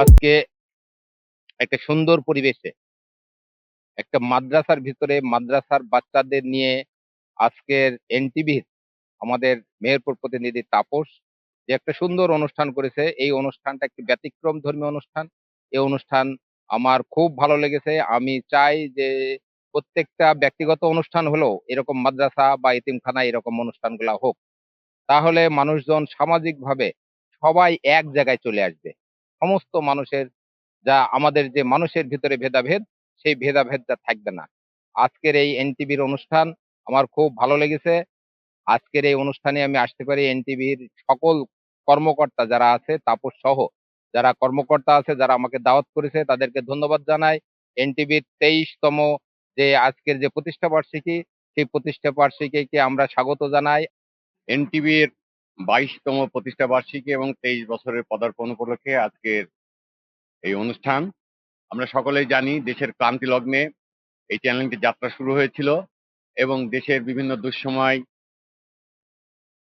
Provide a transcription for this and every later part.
আজকে একটা সুন্দর পরিবেশে একটা মাদ্রাসার ভিতরে মাদ্রাসার বাচ্চাদের নিয়ে আজকের এনটিভির আমাদের মেহেরপুর প্রতিনিধি তাপস যে একটা সুন্দর অনুষ্ঠান করেছে। এই অনুষ্ঠানটা একটি ব্যতিক্রম ধর্মীয় অনুষ্ঠান। এই অনুষ্ঠান আমার খুব ভালো লেগেছে। আমি চাই যে প্রত্যেকটা ব্যক্তিগত অনুষ্ঠান হলেও এরকম মাদ্রাসা বা এতিমখানা এরকম অনুষ্ঠানগুলা হোক। তাহলে মানুষজন সামাজিকভাবে সবাই এক জায়গায় চলে আসবে। সমস্ত মানুষের যা আমাদের যে মানুষের ভিতরে ভেদাভেদ, সেই ভেদাভেদটা থাকবে না। আজকের এই এনটিভির অনুষ্ঠান আমার খুব ভালো লেগেছে। আজকের এই অনুষ্ঠানে আমি আসতে পারি এনটিভির সকল কর্মকর্তা যারা আছে, তাপস সহ যারা কর্মকর্তা আছে, যারা আমাকে দাওয়াত করেছে তাদেরকে ধন্যবাদ জানাই। এনটিভির 23তম যে আজকের যে প্রতিষ্ঠা বার্ষিকী, সেই প্রতিষ্ঠা বার্ষিকীকে আমরা স্বাগত জানাই। এনটিভির 22তম প্রতিষ্ঠা বার্ষিকী এবং 23 বছরের পদার্পণ উপলক্ষে আজকের এই অনুষ্ঠান। আমরা সকলেই জানি দেশের ক্রান্তি লগ্নে এই চ্যানেলটি যাত্রা শুরু হয়েছিল এবং দেশের বিভিন্ন দুঃসময়,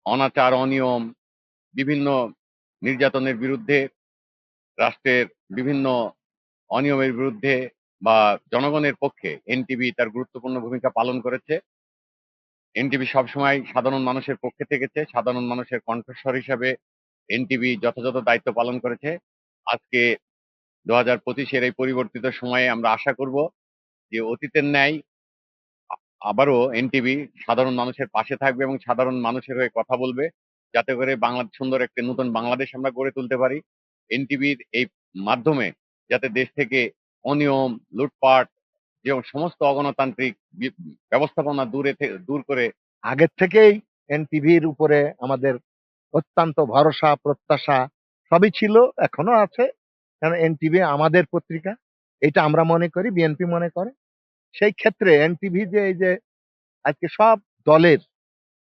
অনাচার, অনিয়ম, বিভিন্ন নির্যাতনের বিরুদ্ধে, রাষ্ট্রের বিভিন্ন অনিয়মের বিরুদ্ধে বা জনগণের পক্ষে এনটিভি তার গুরুত্বপূর্ণ ভূমিকা পালন করেছে। এনটিভি সবসময় সাধারণ মানুষের পক্ষে থেকেছে, সাধারণ মানুষের কণ্ঠস্বর হিসাবে এনটিভি যথাযথ দায়িত্ব পালন করেছে। আজকে 2025-এর এই পরিবর্তিত সময়ে আমরা আশা করব যে অতীতের ন্যায় আবারও এনটিভি সাধারণ মানুষের পাশে থাকবে এবং সাধারণ মানুষের হয়ে কথা বলবে, যাতে করে সুন্দর একটা নতুন বাংলাদেশ আমরা গড়ে তুলতে পারি। এনটিভির এই মাধ্যমে যাতে দেশ থেকে অনিয়ম, লুটপাট, যে সমস্ত অগণতান্ত্রিক ব্যবস্থাপনা দূর করে আগের থেকেই এনটিভির উপরে আমাদের অত্যন্ত ভরসা প্রত্যাশা সবই ছিল, এখনো আছে। কারণ এনটিভি আমাদের পত্রিকা, এটা আমরা মনে করি, বিএনপি মনে করে। সেই ক্ষেত্রে এনটিভি যে এই যে আজকে সব দলের,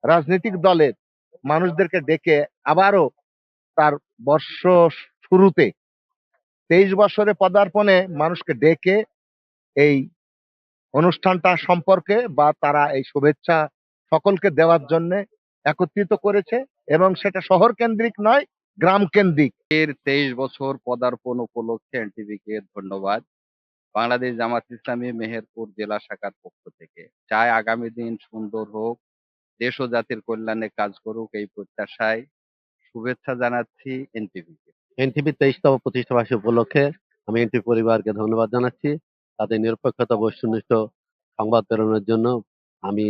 রাজনৈতিক দলের মানুষদেরকে ডেকে আবারও তার বর্ষ শুরুতে 23 বছরে পদার্পণে মানুষকে ডেকে এই অনুষ্ঠানটা সম্পর্কে বা তারা এই শুভেচ্ছা সকলকে দেওয়ার জন্য একত্রিত করেছে, এবং সেটা শহর কেন্দ্রিক নয়, গ্রাম কেন্দ্রিক। এর 23 বছর পদার্পণ উপলক্ষে এনটিভিকে ধন্যবাদ। বাংলাদেশ জামাত ইসলামী মেহেরপুর জেলা শাখার পক্ষ থেকে চাই আগামী দিন সুন্দর হোক, দেশ ও জাতির কল্যাণে কাজ করুক, এই প্রত্যাশায় শুভেচ্ছা জানাচ্ছি এনটিভিকে। এনটিভির 23তম প্রতিষ্ঠাবার্ষিকী উপলক্ষে আমি এনটিভি পরিবারকে ধন্যবাদ জানাচ্ছি। তাদের নিরপেক্ষতা বস্তুনিষ্ঠ সংবাদ প্রেরণের জন্য আমি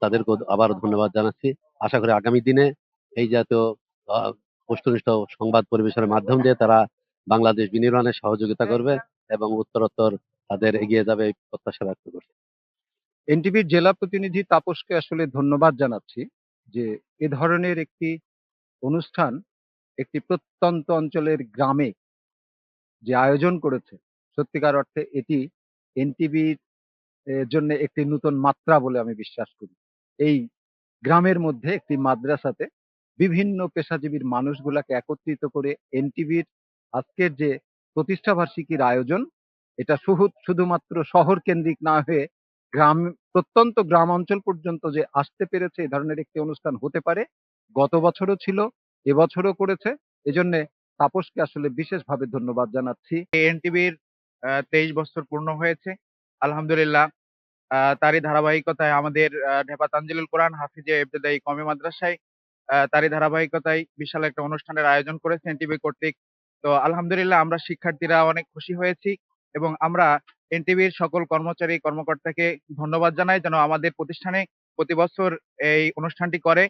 তাদেরকে আবারও ধন্যবাদ জানাচ্ছি। আশা করি আগামী দিনে এই জাতীয় বস্তুনিষ্ঠ সংবাদ পরিবেশনের মাধ্যম দিয়ে তারা বাংলাদেশ বিনির্মাণে সহযোগিতা করবে এবং উত্তরোত্তর তাদের এগিয়ে যাবে এই প্রত্যাশা ব্যক্ত করছি। এনটিভির জেলা প্রতিনিধি তাপসকে আসলে ধন্যবাদ জানাচ্ছি যে এ ধরনের একটি অনুষ্ঠান একটি প্রত্যন্ত অঞ্চলের গ্রামে যে আয়োজন করেছে, সত্যিকার অর্থে এটি এনটিভির জন্য একটি নতুন মাত্রা বলে আমি বিশ্বাস করি। এই গ্রামের মধ্যে একটি মাদ্রাসাতে বিভিন্ন পেশাজীবীর মানুষগুলাকে একত্রিত করে এনটিভির আজকের যে প্রতিষ্ঠা বার্ষিকীর আয়োজন, এটা শুধুমাত্র শহর কেন্দ্রিক না হয়ে গ্রাম, প্রত্যন্ত গ্রাম অঞ্চল পর্যন্ত যে আসতে পেরেছে, এ ধরনের একটি অনুষ্ঠান হতে পারে। গত বছরও ছিল, এবছরও করেছে। এজন্য তাপসকে আসলে বিশেষভাবে ধন্যবাদ জানাচ্ছি। এনটিভির 23 বছর পূর্ণ হয়েছে, আলহামদুলিল্লাহ। তারই ধারাবাহিকতায় আমাদের ঢেপা তানজিলুল কোরআন হাফিজে ইবতেদায়ী কওমি মাদ্রাসায় তারই ধারাবাহিকতায় বিশাল একটা অনুষ্ঠানের আয়োজন করেছে এনটিভি কর্তৃক। তো আলহামদুলিল্লাহ আমরা শিক্ষার্থীরা অনেক খুশি হয়েছি এবং আমরা এনটিভির সকল কর্মচারী কর্মকর্তাকে ধন্যবাদ জানাই যেন আমাদের প্রতিষ্ঠানে প্রতি বছর এই অনুষ্ঠানটি করে